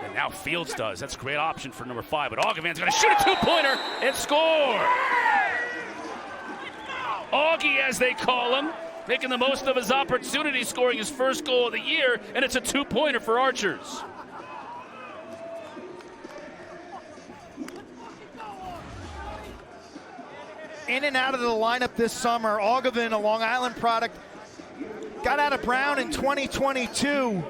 And now Fields does. That's a great option for number 5. But Ogilvan's going to shoot a two-pointer and score. Augie, as they call him, making the most of his opportunity, scoring his first goal of the year, and it's a two-pointer for Archers. In and out of the lineup this summer, Ogilvin, a Long Island product, got out of Brown in 2022.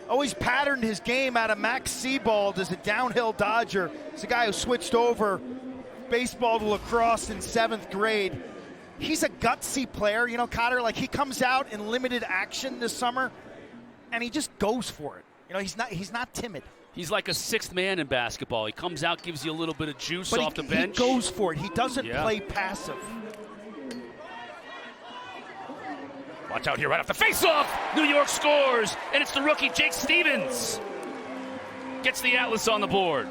Always patterned his game out of Max Sebald as a downhill dodger. He's a guy who switched over baseball to lacrosse in 7th grade. He's a gutsy player, you know, Cotter, like he comes out in limited action this summer and he just goes for it. You know, he's not timid. He's like a 6th man in basketball. He comes out, gives you a little bit of juice off the bench. He goes for it. He doesn't play passive. Watch out here, right off the face-off. New York scores, and it's the rookie Jake Stevens. Gets the Atlas on the board.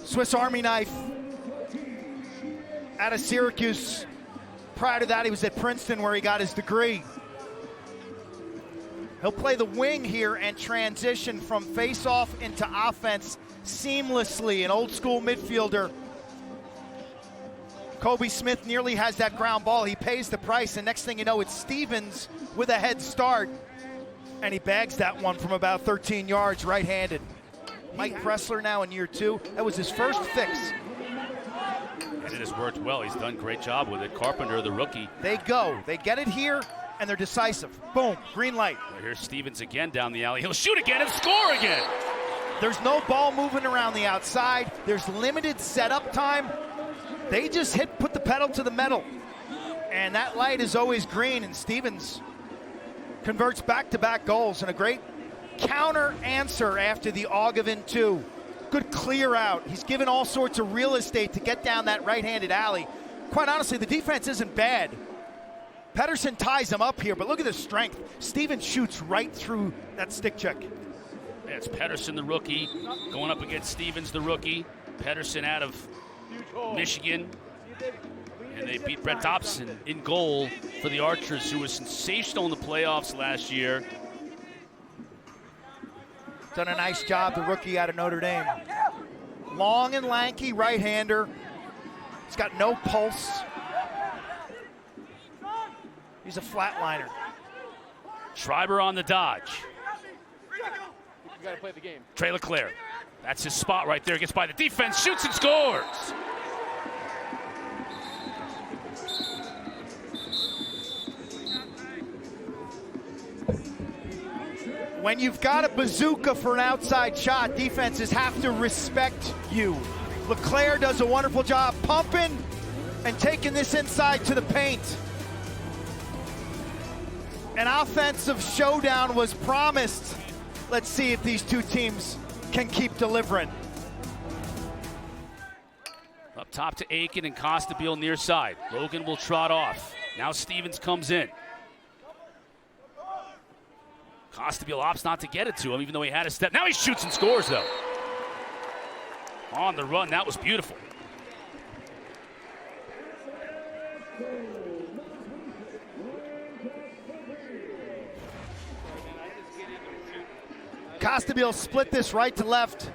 Swiss Army knife out of Syracuse. Prior to that, he was at Princeton where he got his degree. He'll play the wing here and transition from face-off into offense seamlessly. An old-school midfielder. Kobe Smith nearly has that ground ball. He pays the price, and next thing you know, it's Stevens with a head start. And he bags that one from about 13 yards right-handed. Mike Pressler now in year 2. That was his first fix. And it has worked well. He's done a great job with it. Carpenter, the rookie. They go. They get it here, and they're decisive. Boom, green light. Well, here's Stevens again down the alley. He'll shoot again and score again. There's no ball moving around the outside. There's limited setup time. They just put the pedal to the metal. And that light is always green, and Stevens converts back-to-back goals, and a great counter answer after the Ogilvin 2. Good clear out. He's given all sorts of real estate to get down that right-handed alley. Quite honestly, the defense isn't bad. Pedersen ties him up here, but look at the strength. Stevens shoots right through that stick check. Yeah, it's Pedersen, the rookie, going up against Stevens, the rookie. Pedersen out of Michigan. And they beat Brett Dobson in goal for the Archers, who was sensational in the playoffs last year. Done a nice job, the rookie out of Notre Dame. Long and lanky right-hander. He's got no pulse. He's a flatliner. Schreiber on the dodge. You gotta play the game. Trey Leclerc. That's his spot right there. Gets by the defense, shoots and scores. When you've got a bazooka for an outside shot, defenses have to respect you. Leclerc does a wonderful job pumping and taking this inside to the paint. An offensive showdown was promised. Let's see if these two teams can keep delivering. Up top to Aiken and Costabile near side. Logan will trot off. Now Stevens comes in. Costabile opts not to get it to him, even though he had a step. Now he shoots and scores, though. On the run, that was beautiful. Costabile split this right to left.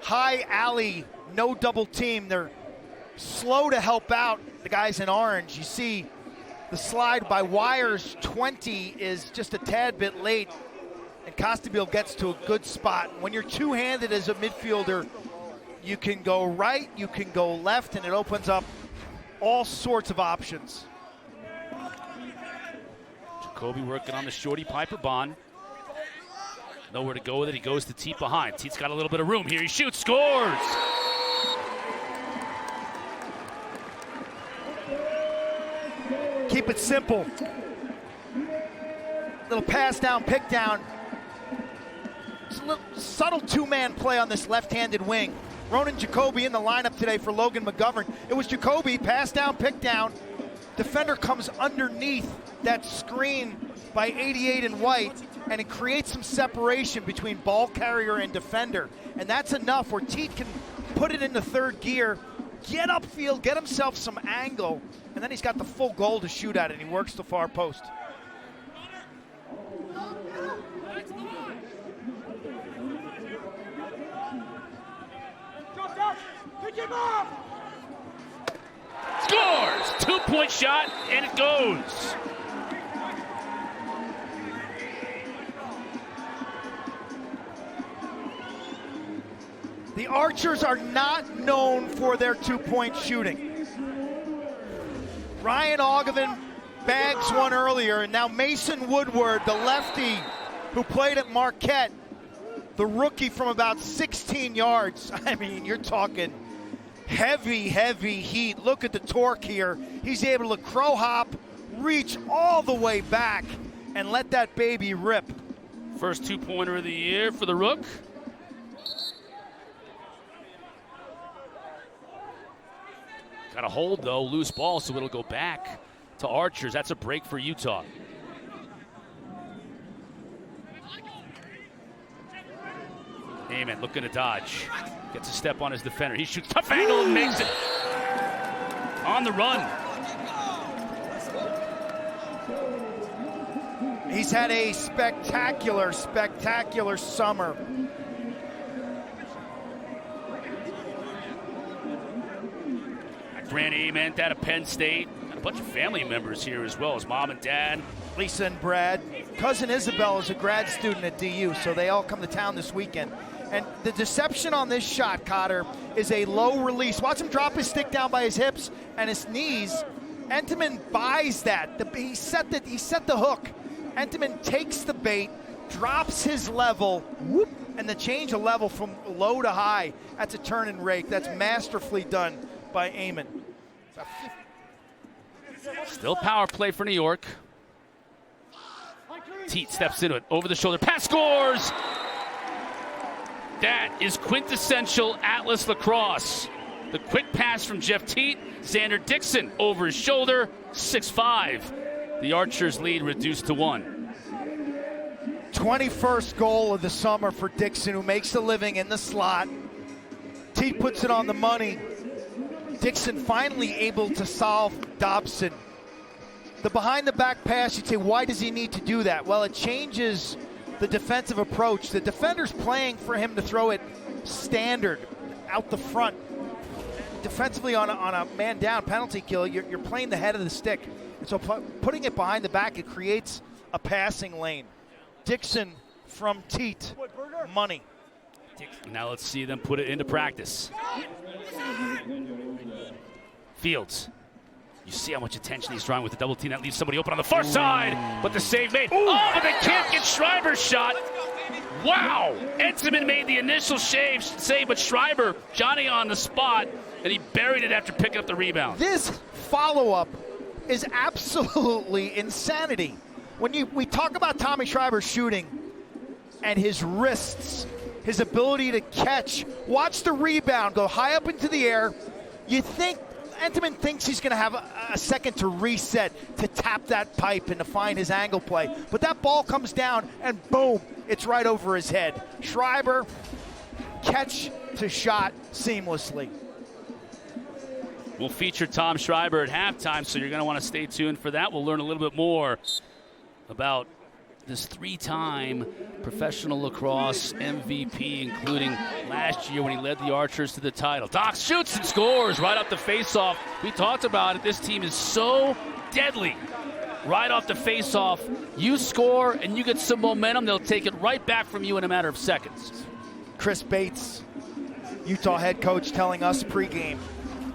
High alley, no double team. They're slow to help out the guys in orange. You see the slide by Wires 20 is just a tad bit late. And Costabile gets to a good spot. When you're two-handed as a midfielder, you can go right, you can go left, and it opens up all sorts of options. Jacoby working on the shorty Piper Bond. Nowhere to go with it. He goes to Teat behind. Teat's got a little bit of room here. He shoots, scores! Keep it simple. Little pass down, pick down. It's a little subtle two-man play on this left-handed wing. Ronan Jacoby in the lineup today for Logan McGovern. It was Jacoby, pass down, pick down. Defender comes underneath that screen by 88 in white, and it creates some separation between ball carrier and defender. And that's enough where Teat can put it into third gear, get upfield, get himself some angle, and then he's got the full goal to shoot at it, and he works the far post. Scores! 2-point shot, and it goes. The Archers are not known for their two-point shooting. Ryan Ogilvin bags one earlier, and now Mason Woodward, the lefty who played at Marquette, the rookie from about 16 yards. I mean, you're talking heavy, heavy heat. Look at the torque here. He's able to crow hop, reach all the way back, and let that baby rip. First two-pointer of the year for the Rook. Got a hold, though, loose ball, so it'll go back to Archers. That's a break for Utah. Amen looking to dodge. Gets a step on his defender. He shoots tough angle and makes it. On the run. He's had a spectacular, spectacular summer. Grant Ament out of Penn State. Got a bunch of family members here as well as mom and dad. Lisa and Brad. Cousin Isabel is a grad student at DU, so they all come to town this weekend. And the deception on this shot, Cotter, is a low release. Watch him drop his stick down by his hips and his knees. Entenmann buys that. He set the hook. Entenmann takes the bait, drops his level, whoop, and the change of level from low to high. That's a turn and rake. That's masterfully done by Amon. Still power play for New York. Teat steps into it, over the shoulder, pass, scores! That is quintessential Atlas lacrosse. The quick pass from Jeff Teat, Xander Dixon over his shoulder, 6'5". The Archers lead reduced to 1. 21st goal of the summer for Dixon, who makes a living in the slot. Teat puts it on the money. Dixon finally able to solve Dobson. The behind-the-back pass, you'd say, why does he need to do that? Well, it changes the defensive approach. The defender's playing for him to throw it standard, out the front. Defensively on a man-down penalty kill, you're playing the head of the stick. And so putting it behind the back, it creates a passing lane. Dixon from Teat, money. Now let's see them put it into practice. Fields. You see how much attention he's drawing with the double team. That leaves somebody open on the far side, but the save made. Oh, but they can't get Schreiber's shot. Wow! Entenmann made the initial save, but Schreiber, Johnny on the spot, and he buried it after picking up the rebound. This follow-up is absolutely insanity. When we talk about Tommy Schreiber shooting and his wrists, his ability to catch, watch the rebound go high up into the air. You think Entenmann thinks he's going to have a second to reset, to tap that pipe and to find his angle play. But that ball comes down and boom, it's right over his head. Schreiber, catch to shot seamlessly. We'll feature Tom Schreiber at halftime, so you're going to want to stay tuned for that. We'll learn a little bit more about this three-time professional lacrosse MVP, including last year when he led the Archers to the title. Doc shoots and scores right off the face-off. We talked about it. This team is so deadly. Right off the face-off, you score and you get some momentum. They'll take it right back from you in a matter of seconds. Chris Bates, Utah head coach, telling us pregame,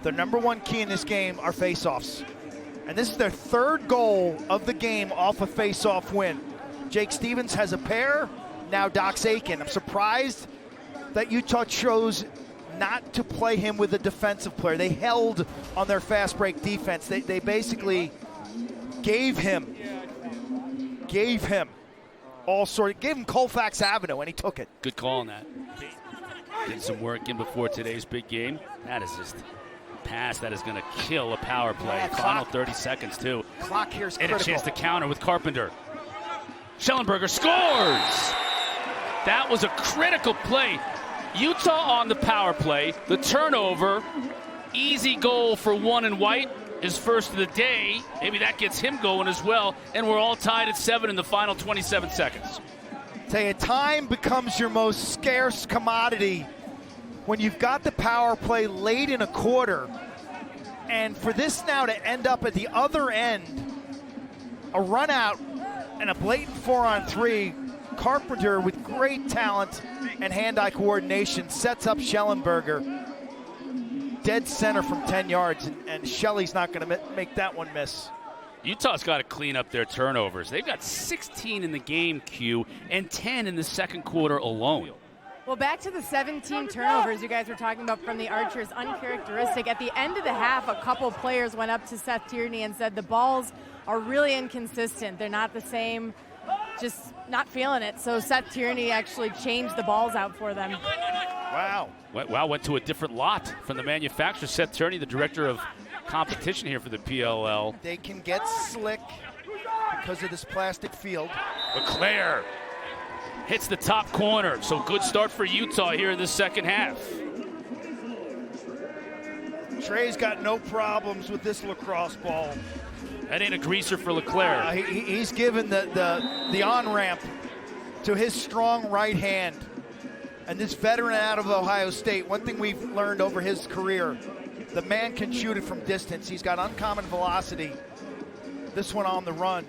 the number one key in this game are face-offs. And this is their third goal of the game off a face-off win. Jake Stevens has a pair, now Doc's Aiken. I'm surprised that Utah chose not to play him with a defensive player. They held on their fast break defense. They basically gave him all sort. Gave him Colfax Avenue, and he took it. Good call on that. Did some work in before today's big game. That is just a pass that is going to kill a power play. Yeah, Final 30 seconds, too. Clock here's and critical. A chance to counter with Carpenter. Schellenberger scores! That was a critical play. Utah on the power play. The turnover. Easy goal for one and White. His first of the day. Maybe that gets him going as well. And we're all tied at 7 in the final 27 seconds. Tell you, time becomes your most scarce commodity when you've got the power play late in a quarter, and for this now to end up at the other end, a run out and a blatant 4-on-3, Carpenter with great talent and hand-eye coordination sets up Schellenberger dead center from 10 yards, and Shelley's not going to make that one miss. Utah's got to clean up their turnovers. They've got 16 in the game, Q, and 10 in the second quarter alone. Well, back to the 17 turnovers you guys were talking about from the Archers, uncharacteristic. At the end of the half, a couple players went up to Seth Tierney and said the balls are really inconsistent. They're not the same, just not feeling it. So Seth Tierney actually changed the balls out for them. Wow. Went to a different lot from the manufacturer. Seth Tierney, the director of competition here for the PLL. They can get slick because of this plastic field. LeClaire hits the top corner, so good start for Utah here in the second half. Trey's got no problems with this lacrosse ball. That ain't a greaser for LeClaire. He's given the on-ramp to his strong right hand. And this veteran out of Ohio State, one thing we've learned over his career, the man can shoot it from distance. He's got uncommon velocity. This one on the run.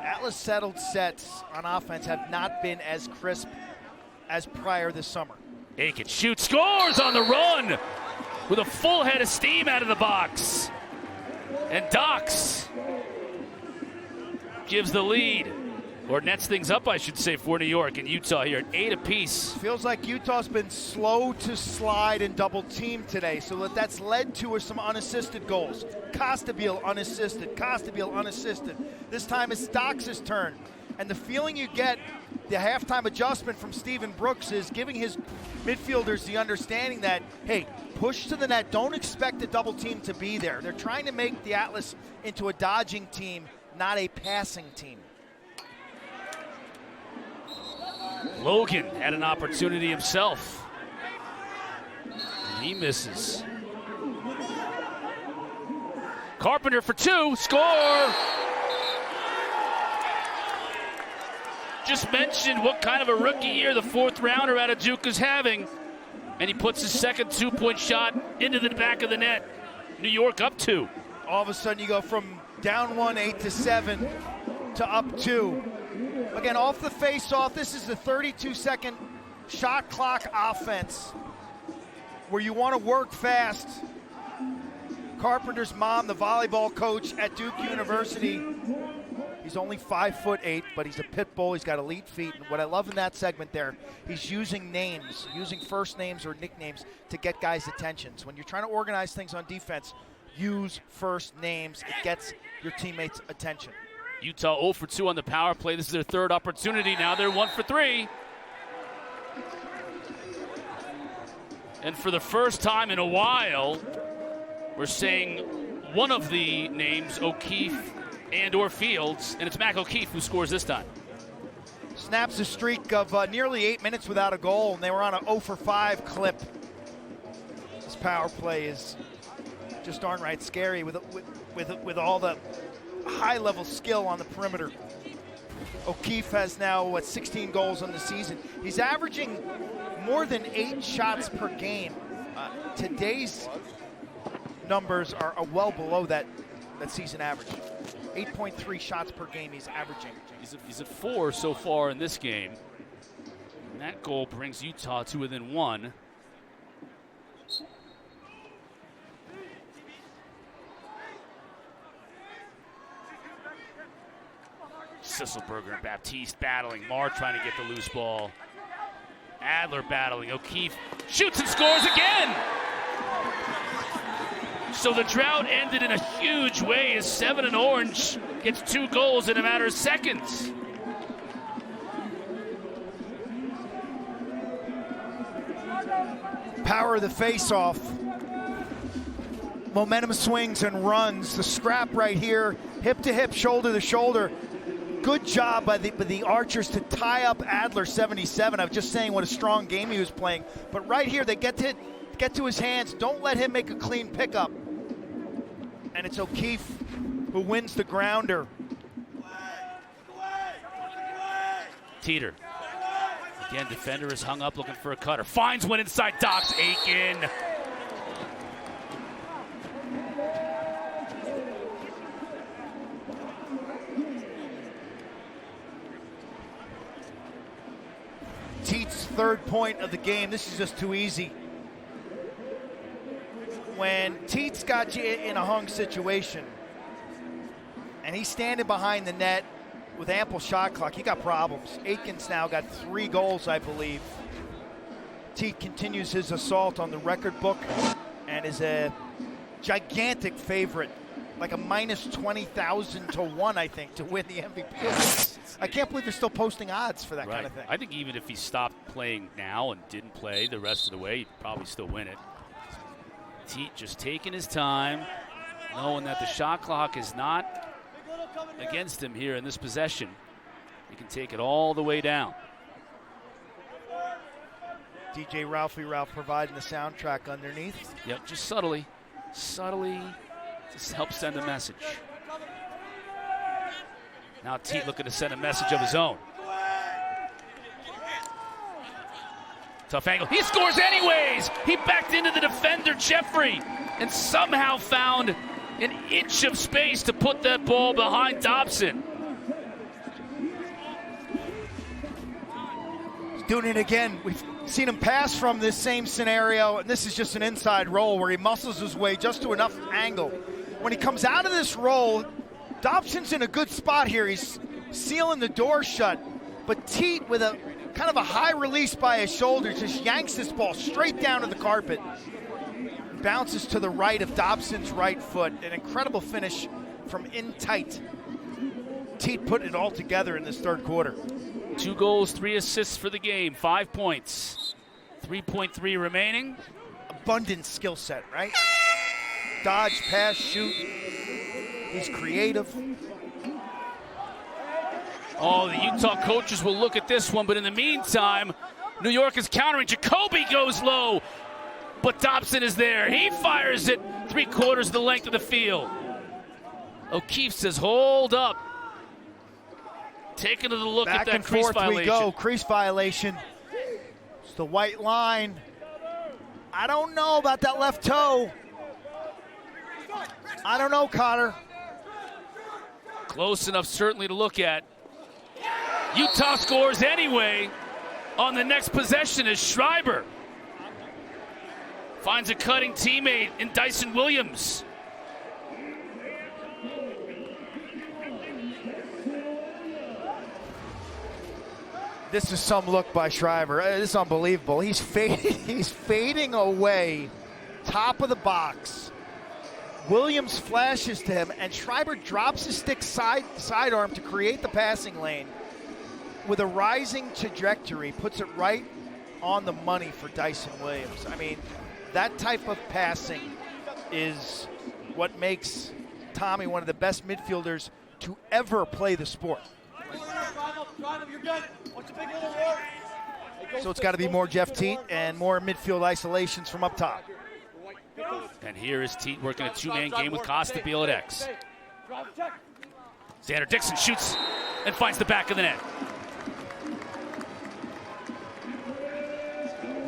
Atlas settled sets on offense have not been as crisp as prior this summer. Aiken shoots, scores on the run with a full head of steam out of the box. And Dox gives the lead, or nets things up, I should say, for New York and Utah here at 8 apiece. Feels like Utah's been slow to slide and double team today, so that's led to some unassisted goals. Costabile unassisted, Costabile unassisted. This time it's Dox's turn. And the feeling you get, the halftime adjustment from Stephen Brooks is giving his midfielders the understanding that, hey, push to the net, don't expect the double team to be there. They're trying to make the Atlas into a dodging team, not a passing team. Logan had an opportunity himself. He misses. Carpenter for 2, score! Just mentioned what kind of a rookie year the fourth rounder out of Duke is having. And he puts his second 2-point shot into the back of the net. New York up 2. All of a sudden you go from down 1, 8-7 to up 2. Again, off the face-off, this is the 32-second shot clock offense where you want to work fast. Carpenter's mom, the volleyball coach at Duke University, he's only 5'8", but he's a pit bull. He's got elite feet. And what I love in that segment there, he's using names, using first names or nicknames to get guys' attentions. When you're trying to organize things on defense, use first names. It gets your teammates' attention. Utah 0 for 2 on the power play. This is their third opportunity. Now they're 1 for 3. And for the first time in a while, we're saying one of the names, O'Keefe and or Fields, and it's Mac O'Keefe who scores this time. Snaps a streak of nearly 8 minutes without a goal, and they were on a 0 for 5 clip. This power play is just darn right scary with all the high-level skill on the perimeter. O'Keefe has now, 16 goals on the season. He's averaging more than 8 shots per game. Today's numbers are well below that season average. 8.3 shots per game he's averaging. He's at 4 so far in this game. And that goal brings Utah to within 1. Sisselberger and Baptiste battling. Marr trying to get the loose ball. Adler battling. O'Keefe shoots and scores again! So the drought ended in a huge way as 7 and Orange gets 2 goals in a matter of seconds. Power of the face-off. Momentum swings and runs. The scrap right here, hip to hip, shoulder to shoulder. Good job by the Archers to tie up Adler 77. I was just saying what a strong game he was playing. But right here, they get to his hands. Don't let him make a clean pickup. And it's O'Keefe who wins the grounder. Teeter Again, defender is hung up looking for a cutter. Finds one inside, docks Aiken. Teat's third point of the game. This is just too easy. When Teat's got you in a hung situation and he's standing behind the net with ample shot clock, he got problems. Aiken's now got 3 goals, I believe. Teat continues his assault on the record book and is a gigantic favorite, like a minus 20,000 to 1, I think, to win the MVP. I can't believe they're still posting odds for that kind of thing. I think even if he stopped playing now and didn't play the rest of the way, he'd probably still win it. Teat just taking his time, knowing that the shot clock is not against him here in this possession. He can take it all the way down. DJ Ralph providing the soundtrack underneath. Yep, just subtly, just help send a message. Now Teat looking to send a message of his own. Tough angle. He scores anyways. He backed into the defender, Jeffrey, and somehow found an inch of space to put that ball behind Dobson. He's doing it again. We've seen him pass from this same scenario, and this is just an inside roll where he muscles his way just to enough angle. When he comes out of this roll, Dobson's in a good spot here. He's sealing the door shut, but Teat with a kind of a high release by his shoulder just yanks this ball straight down to the carpet. Bounces to the right of Dobson's right foot. An incredible finish from in tight. Teat putting it all together in this third quarter. 2 goals, 3 assists for the game, 5 points. 3.3 remaining. Abundant skill set, right? Dodge, pass, shoot. He's creative. Oh, the Utah coaches will look at this one, but in the meantime, New York is countering. Jacoby goes low, but Dobson is there. He fires it 3/4 the length of the field. O'Keefe says, hold up. Taking a look Back at that and crease forth violation. we go, crease violation. It's the white line. I don't know about that left toe. I don't know, Cotter. Close enough, certainly, to look at. Utah scores anyway on the next possession as Schreiber finds a cutting teammate in Dyson Williams. This is some look by Schreiber. This is unbelievable. He's fading away, top of the box. Williams flashes to him, and Schreiber drops his stick sidearm to create the passing lane. With a rising trajectory, puts it right on the money for Dyson Williams. I mean, that type of passing is what makes Tommy one of the best midfielders to ever play the sport. So it's got to be more Jeff Teat and more midfield isolations from up top. And here is Teat working a 2-man game with Costabile at X. Xander Dixon shoots and finds the back of the net.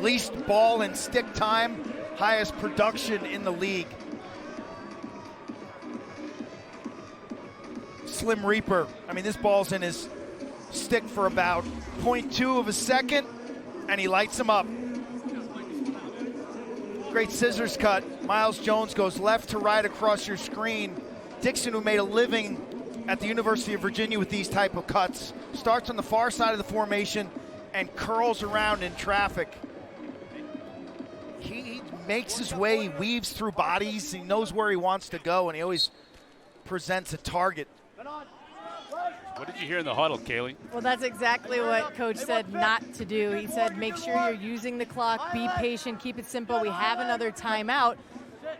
Least ball and stick time, highest production in the league. Slim Reaper, I mean, this ball's in his stick for about 0.2 of a second, and he lights him up. Great scissors cut. Miles Jones goes left to right across your screen. Dixon, who made a living at the University of Virginia with these type of cuts, starts on the far side of the formation and curls around in traffic. He makes his way, he weaves through bodies, he knows where he wants to go, and he always presents a target. What did you hear in the huddle, Kaylee? Well, that's exactly what Coach said not to do. He said, make sure you're using the clock, be patient, keep it simple. We have another timeout,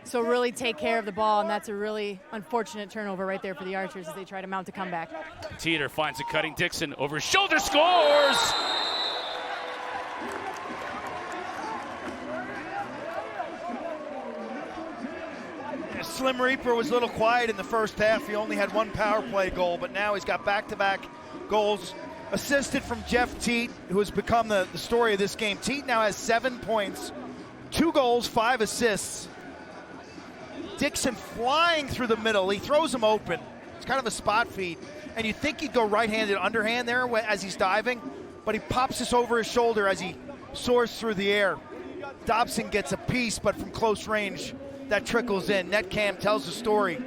so really take care of the ball, and that's a really unfortunate turnover right there for the Archers as they try to mount a comeback. Teeter finds a cutting Dixon over his shoulder, scores! Slim Reaper was a little quiet in the first half. He only had 1 power play goal, but now he's got back-to-back goals assisted from Jeff Teat, who has become the story of this game. Teat now has 7 points, 2 goals, 5 assists. Dixon flying through the middle. He throws him open. It's kind of a spot feed. And you think he'd go right-handed underhand there as he's diving, but he pops this over his shoulder as he soars through the air. Dobson gets a piece, but from close range, that trickles in. Netcam tells the story.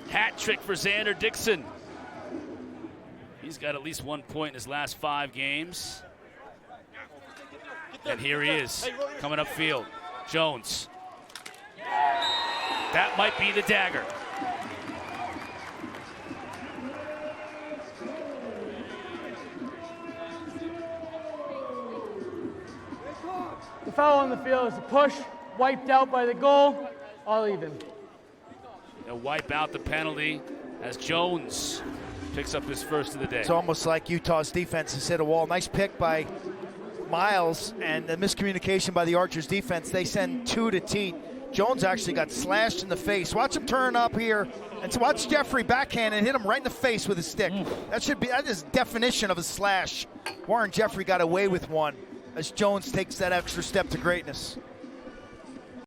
Hat trick for Xander Dixon. He's got at least 1 point in his last 5 games. And here he is, coming upfield. Jones. That might be the dagger. The foul on the field is a push, wiped out by the goal, all even. They'll wipe out the penalty as Jones picks up his first of the day. It's almost like Utah's defense has hit a wall. Nice pick by Miles, and the miscommunication by the Archers defense. They send 2 to Teat. Jones actually got slashed in the face. Watch him turn up here, and so watch Jeffrey backhand and hit him right in the face with his stick. That is definition of a slash. Warren Jeffrey got away with one as Jones takes that extra step to greatness.